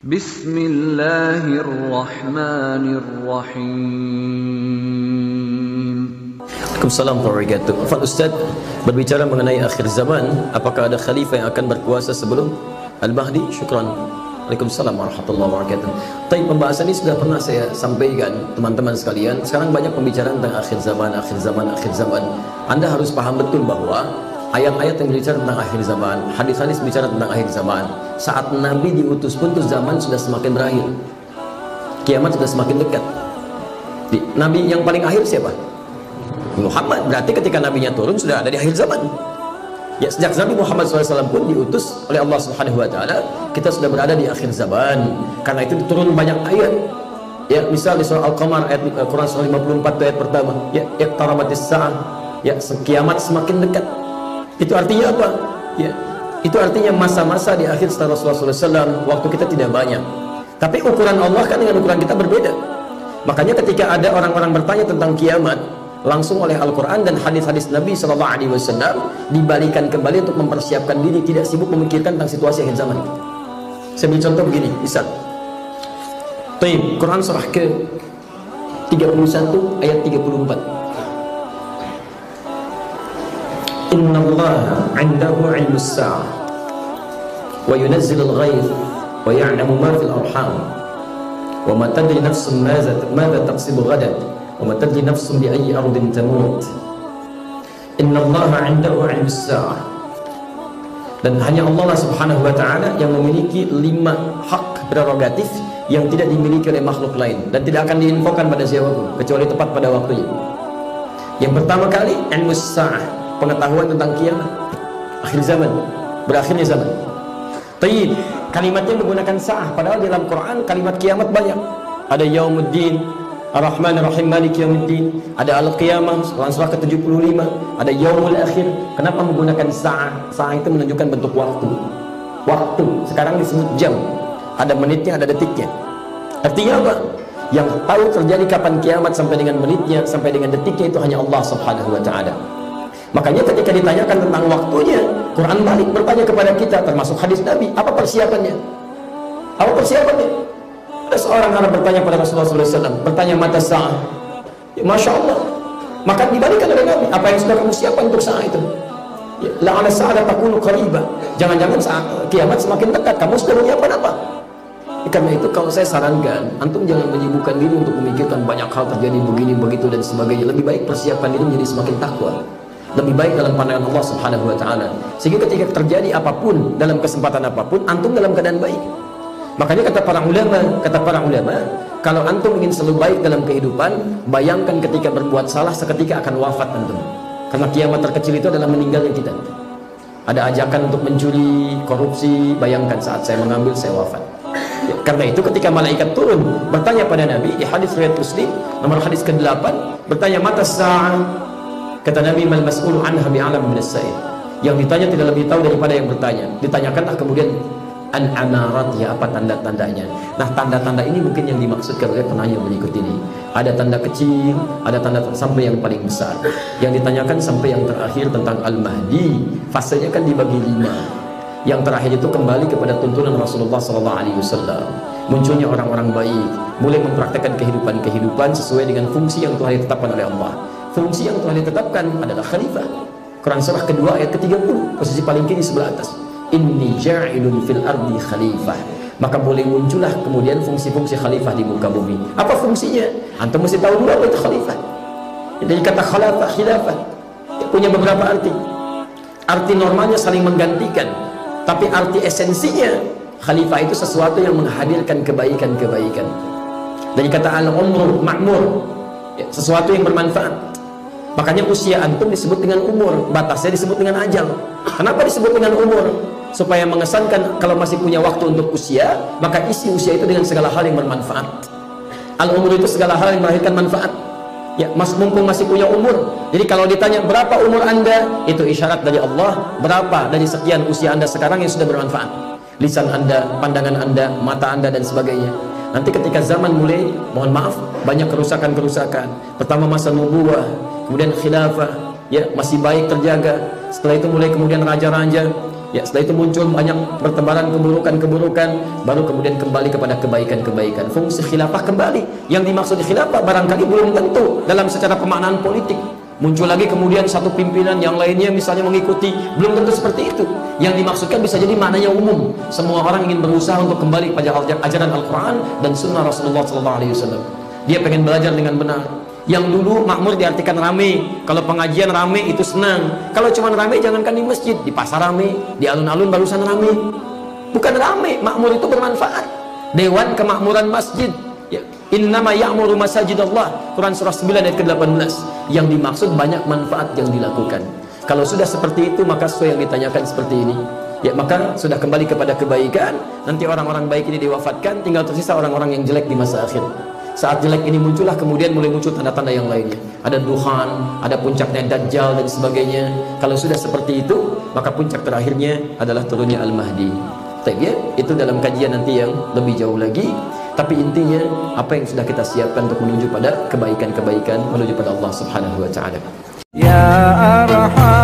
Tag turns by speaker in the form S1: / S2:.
S1: Bismillahirrahmanirrahim.
S2: Waalaikumsalam warahmatullahi wabarakatuh. Pak Ustaz berbicara mengenai akhir zaman, apakah ada khalifah yang akan berkuasa sebelum Al-Mahdi? Syukran. Waalaikumsalam warahmatullahi wabarakatuh. Tapi pembahasan ini sudah pernah saya sampaikan, teman-teman sekalian. Sekarang banyak pembicaraan tentang akhir zaman, akhir zaman, akhir zaman. Anda harus paham betul bahwa ayat-ayat yang berbicara tentang akhir zaman, hadis-hadis bicara tentang akhir zaman. Saat Nabi diutus pun tuh zaman sudah semakin berakhir. Kiamat sudah semakin dekat. Nabi yang paling akhir siapa? Muhammad. Berarti ketika nabinya turun sudah ada di akhir zaman. Ya, sejak Nabi Muhammad SAW pun diutus oleh Allah Subhanahu Wa Taala, kita sudah berada di akhir zaman. Karena itu turun banyak ayat. Ya, misal di surah Al-Qamar ayat Quran surah 54 ayat pertama. Ya, iqtarabatis sa'ah. Ya, kiamat semakin dekat. Itu artinya apa? Ya, itu artinya masa-masa di akhir setelah Rasulullah SAW, waktu kita tidak banyak. Tapi ukuran Allah kan dengan ukuran kita berbeda. Makanya ketika ada orang-orang bertanya tentang kiamat, langsung oleh Al-Quran dan hadis-hadis Nabi SAW dibalikan kembali untuk mempersiapkan diri, tidak sibuk memikirkan tentang situasi akhir zaman. Saya beri contoh begini, misal Quran surah ke 31 ayat 34. Inna Allah 'indahu 'ilmus sa'ah wa yunazzilul ghaith wa ya'lamu ma fil arham wa ma tadri nafsun madza taksibu ghadan wa ma tadri nafsun bi ayyi ardin tamut. Inna Allah 'indahu 'ilmus sa'ah. Dan hanya Allah Subhanahu wa taala yang memiliki 5 hak prerogatif yang tidak dimiliki oleh makhluk lain dan tidak akan diinfokan pada siapapun kecuali tepat pada waktunya. Yang pertama kali, 'ilmus sa'ah, pengetahuan tentang kiamat, akhir zaman, berakhirnya zaman. Tayyib, kalimatnya menggunakan sa'ah, padahal dalam Quran kalimat kiamat banyak. Ada yaumuddin, ar-rahman ar-rahim, maliki yaumiddin, ada al-qiyamah, surah ke-75, ada yaumul akhir. Kenapa menggunakan sa'ah? Sa'ah itu menunjukkan bentuk waktu. Waktu, sekarang disebut jam. Ada menitnya, ada detiknya. Artinya apa? Yang tahu terjadi kapan kiamat sampai dengan menitnya, sampai dengan detiknya itu hanya Allah Subhanahu wa taala. Makanya ketika ditanyakan tentang waktunya, Quran balik bertanya kepada kita, termasuk hadis Nabi, apa persiapannya? Apa persiapannya? Ada seorang Arab bertanya pada Rasulullah SAW, bertanya mata sa'ah. Ya, Masya Allah. Maka dibalikan oleh Nabi, apa yang sudah kamu siapkan untuk sa'ah itu? Ya, la'ala sa'ala takunu qariba. Jangan-jangan saat kiamat semakin dekat, kamu sudah menyiapkan apa? Karena itu kalau saya sarankan, antum jangan menyibukkan diri untuk memikirkan banyak hal terjadi begini, begitu dan sebagainya. Lebih baik persiapan diri menjadi semakin takwa. Lebih baik dalam pandangan Allah Subhanahu wa taala. Sehingga ketika terjadi apapun dalam kesempatan apapun, antum dalam keadaan baik. Makanya kata para ulama, kalau antum ingin selalu baik dalam kehidupan, bayangkan ketika berbuat salah seketika akan wafat antum. Karena kiamat terkecil itu adalah meninggalnya kita. Ada ajakan untuk mencuri, korupsi, bayangkan saat saya mengambil saya wafat. Ya, karena itu ketika malaikat turun bertanya pada Nabi di hadis riwayat Muslim nomor hadis ke-8, bertanya mata sa'ah. Kata Nabi, mal mas'ulu anha bi'alam min as-sa'il. Yang ditanya tidak lebih tahu daripada yang bertanya. Ditanyakanlah kemudian an amarat, ya apa tanda-tandanya. Nah, tanda-tanda ini mungkin yang dimaksudkan oleh penanya berikut ini. Ada tanda kecil, ada tanda sampai yang paling besar. Yang ditanyakan sampai yang terakhir tentang Al-Mahdi, fasenya kan dibagi 5. Yang terakhir itu kembali kepada tuntunan Rasulullah SAW. Munculnya orang-orang baik, mulai mempraktekkan kehidupan sesuai dengan fungsi yang telah ditetapkan oleh Allah. Fungsi yang telah ditetapkan adalah khalifah. Quran surah kedua ayat ke-30, posisi paling kiri sebelah atas. Inni ja'ilun fil ardi khalifah. Maka boleh muncullah kemudian fungsi-fungsi khalifah di muka bumi. Apa fungsinya? Antum mesti tahu dulu apa itu khalifah. Jadi kata khilafah punya beberapa arti. Arti normalnya saling menggantikan, tapi arti esensinya khalifah itu sesuatu yang menghadirkan kebaikan-kebaikan. Dari kata al-umru ma'mur, sesuatu yang bermanfaat. Makanya usia antum disebut dengan umur, batasnya disebut dengan ajal. Kenapa disebut dengan umur? Supaya mengesankan kalau masih punya waktu untuk usia, maka isi usia itu dengan segala hal yang bermanfaat. Al-umur itu segala hal yang melahirkan manfaat. Ya, mumpung masih punya umur. Jadi kalau ditanya berapa umur anda, itu isyarat dari Allah, berapa dari sekian usia anda sekarang yang sudah bermanfaat. Lisan anda, pandangan anda, mata anda dan sebagainya. Nanti ketika zaman mulai, mohon maaf, banyak kerusakan-kerusakan. Pertama masa nubuwah, kemudian khilafah, ya masih baik terjaga. Setelah itu mulai kemudian raja-raja, Ya, setelah itu muncul banyak pertebaran keburukan-keburukan, baru kemudian kembali kepada kebaikan-kebaikan. Fungsi khilafah kembali. Yang dimaksud khilafah barangkali belum tentu dalam secara pemaknaan politik. Muncul lagi kemudian satu pimpinan yang lainnya misalnya mengikuti, belum tentu seperti itu. Yang dimaksudkan bisa jadi maknanya umum. Semua orang ingin berusaha untuk kembali pada ajaran Al-Quran dan Sunnah Rasulullah SAW. Dia pengen belajar dengan benar. Yang dulu makmur diartikan rame. Kalau pengajian rame itu senang. Kalau cuma rame jangankan di masjid, di pasar rame, di alun-alun barusan rame. Bukan rame, makmur itu bermanfaat. Dewan kemakmuran masjid. Ya. Innama ya'muru masajidallah. Quran surah 9 ayat ke-18. Yang dimaksud banyak manfaat yang dilakukan. Kalau sudah seperti itu maka sesuai yang ditanyakan seperti ini. Ya, maka sudah kembali kepada kebaikan. Nanti orang-orang baik ini diwafatkan, tinggal tersisa orang-orang yang jelek di masa akhir. Saat jelek ini muncullah kemudian mulai muncul tanda-tanda yang lainnya. Ada duhan, ada puncaknya Dajjal dan sebagainya. Kalau sudah seperti itu, maka puncak terakhirnya adalah turunnya Al-Mahdi. Ya, itu dalam kajian nanti yang lebih jauh lagi. Tapi intinya apa yang sudah kita siapkan untuk menuju pada kebaikan-kebaikan, menuju pada Allah Subhanahu wa taala. Ya Arham